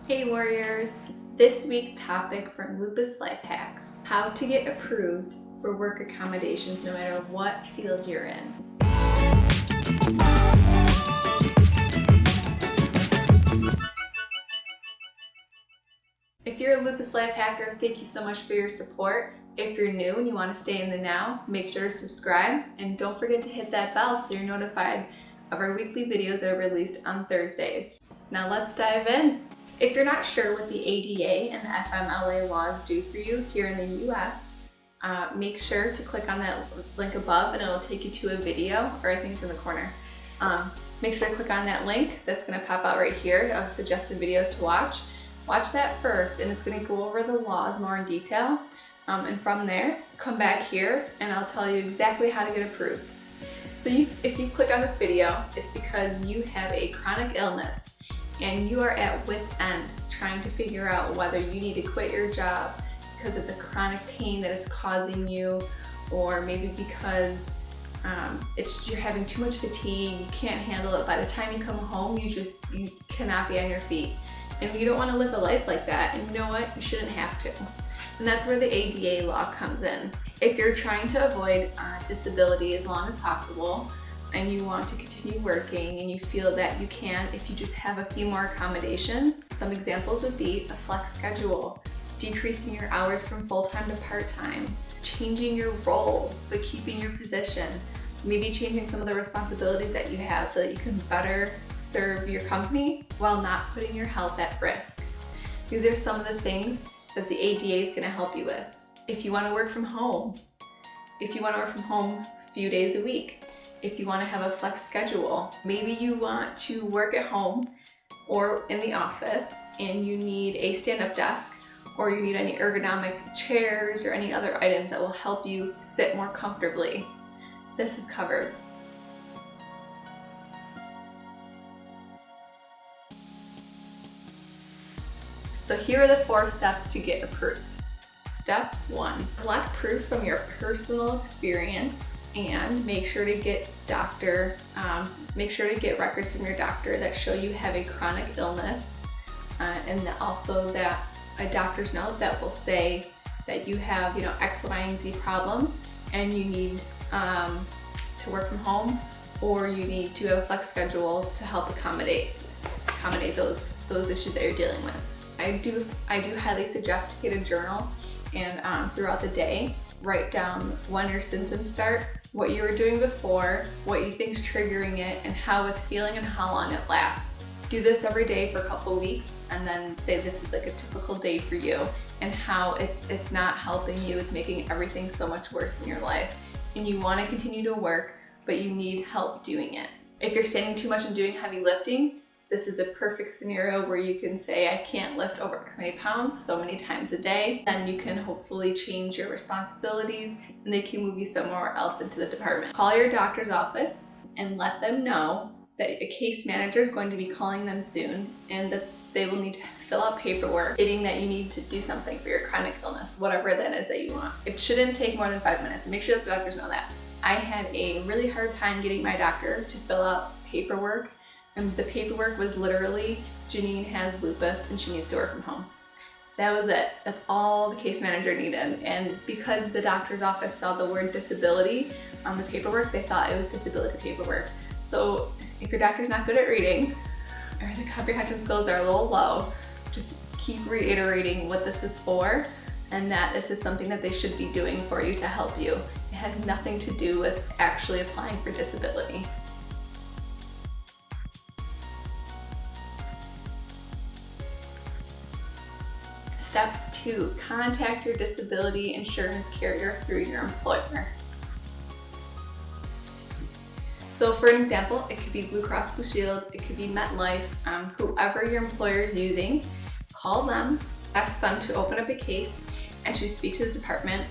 Hey warriors! This week's topic from Lupus Life Hacks: how to get approved for work accommodations no matter what field you're in. If you're a Lupus Life Hacker, thank you so much for your support. If you're new and you want to stay in the now, make sure to subscribe and don't forget to hit that bell so you're notified of our weekly videos that are released on Thursdays. Now let's dive in. If you're not sure what the ADA and the FMLA laws do for you here in the US, make sure to click on that link above and it'll take you to a video, or I think it's in the corner. Make sure to click on that link that's going to pop out right here of suggested videos to watch. Watch that first and it's going to go over the laws more in detail. And from there, come back here and I'll tell you exactly how to get approved. So if you click on this video, it's because you have a chronic illness and you are at wit's end trying to figure out whether you need to quit your job because of the chronic pain that it's causing you, or maybe because you're having too much fatigue, you can't handle it. By the time you come home, you cannot be on your feet. And you don't want to live a life like that, and you know what? You shouldn't have to. And that's where the ADA law comes in. If you're trying to avoid disability as long as possible, and you want to continue working and you feel that you can if you just have a few more accommodations, some examples would be a flex schedule, decreasing your hours from full-time to part-time, changing your role but keeping your position, maybe changing some of the responsibilities that you have so that you can better serve your company while not putting your health at risk. These are some of the things that the ADA is going to help you with. If you want to work from home, a few days a week, if you want to have a flex schedule, maybe you want to work at home or in the office and you need a stand-up desk, or you need any ergonomic chairs or any other items that will help you sit more comfortably. This is covered. So here are the 4 steps to get approved. Step 1, collect proof from your personal experience and make sure to get records from your doctor that show you have a chronic illness, and also that a doctor's note that will say that you have, X, Y, and Z problems, and you need to work from home, or you need to have a flex schedule to help accommodate those issues that you're dealing with. I do highly suggest to get a journal and throughout the day write down when your symptoms start, what you were doing before, what you think is triggering it, and how it's feeling and how long it lasts. Do this every day for a couple weeks and then say this is like a typical day for you and how it's not helping you, it's making everything so much worse in your life. And you want to continue to work, but you need help doing it. If you're standing too much and doing heavy lifting, this is a perfect scenario where you can say, I can't lift over X many pounds so many times a day. Then you can hopefully change your responsibilities and they can move you somewhere else into the department. Call your doctor's office and let them know that a case manager is going to be calling them soon and that they will need to fill out paperwork stating that you need to do something for your chronic illness, whatever that is that you want. It shouldn't take more than 5 minutes. Make sure that the doctors know that. I had a really hard time getting my doctor to fill out paperwork. And the paperwork was literally, Janeen has lupus and she needs to work from home. That was it. That's all the case manager needed. And because the doctor's office saw the word disability on the paperwork, they thought it was disability paperwork. So if your doctor's not good at reading, or the comprehension skills are a little low, just keep reiterating what this is for and that this is something that they should be doing for you to help you. It has nothing to do with actually applying for disability. Step 2, contact your disability insurance carrier through your employer. So for an example, it could be Blue Cross Blue Shield, it could be MetLife, whoever your employer is using, call them, ask them to open up a case and to speak to the department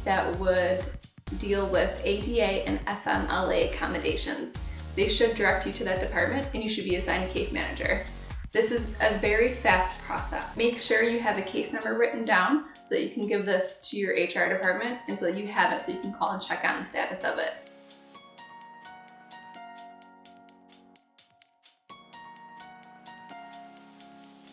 that would deal with ADA and FMLA accommodations. They should direct you to that department and you should be assigned a case manager. This is a very fast process. Make sure you have a case number written down so that you can give this to your HR department and so that you have it so you can call and check on the status of it.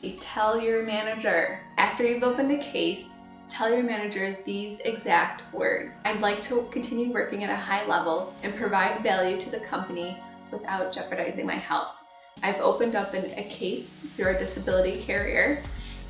Tell your manager. After you've opened a case, tell your manager these exact words. I'd like to continue working at a high level and provide value to the company without jeopardizing my health. I've opened up a case through our disability carrier,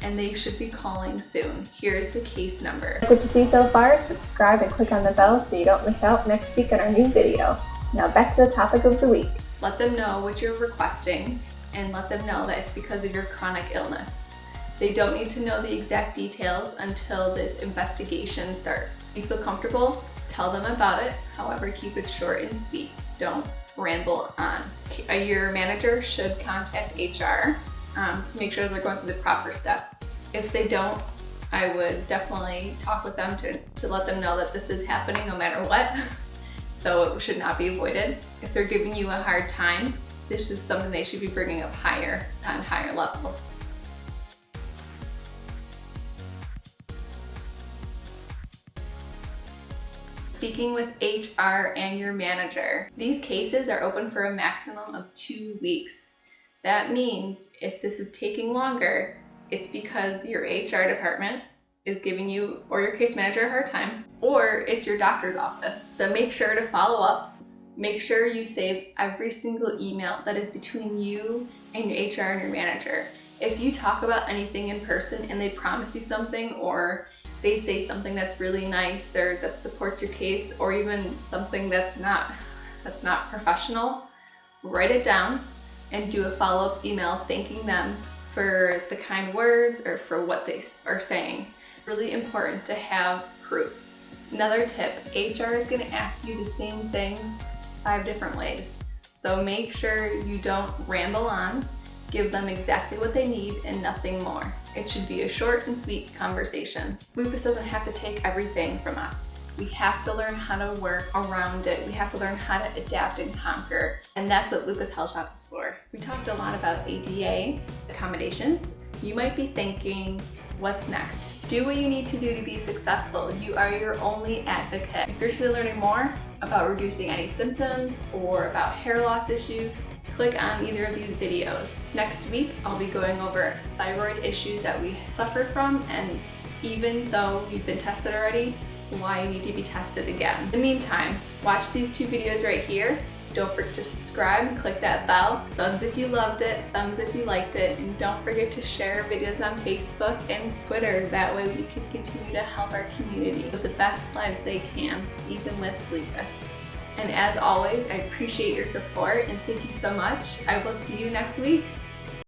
and they should be calling soon. Here's the case number. Like what you see so far, subscribe and click on the bell so you don't miss out next week on our new video. Now back to the topic of the week. Let them know what you're requesting and let them know that it's because of your chronic illness. They don't need to know the exact details until this investigation starts. If you feel comfortable, tell them about it. However, keep it short and sweet. Don't ramble on. Your manager should contact HR to make sure they're going through the proper steps. If they don't, I would definitely talk with them to let them know that this is happening no matter what. So it should not be avoided. If they're giving you a hard time, this is something they should be bringing up higher on higher levels. Speaking with HR and your manager. These cases are open for a maximum of 2 weeks. That means if this is taking longer, it's because your HR department is giving you or your case manager a hard time, or it's your doctor's office. So make sure to follow up. Make sure you save every single email that is between you and your HR and your manager. If you talk about anything in person and they promise you something, or they say something that's really nice or that supports your case, or even something that's not professional, write it down and do a follow-up email thanking them for the kind words or for what they are saying. Really important to have proof. Another tip, HR is going to ask you the same thing 5 different ways. So make sure you don't ramble on. Give them exactly what they need and nothing more. It should be a short and sweet conversation. Lupus doesn't have to take everything from us. We have to learn how to work around it. We have to learn how to adapt and conquer. And that's what Lupus Health Shop is for. We talked a lot about ADA accommodations. You might be thinking, what's next? Do what you need to do to be successful. You are your only advocate. If you're still learning more about reducing any symptoms or about hair loss issues, click on either of these videos. Next week, I'll be going over thyroid issues that we suffer from, and even though you've been tested already, why you need to be tested again. In the meantime, watch these 2 videos right here. Don't forget to subscribe and click that bell. Thumbs if you loved it, thumbs if you liked it, and don't forget to share videos on Facebook and Twitter. That way we can continue to help our community live the best lives they can, even with lupus. And as always, I appreciate your support and thank you so much. I will see you next week.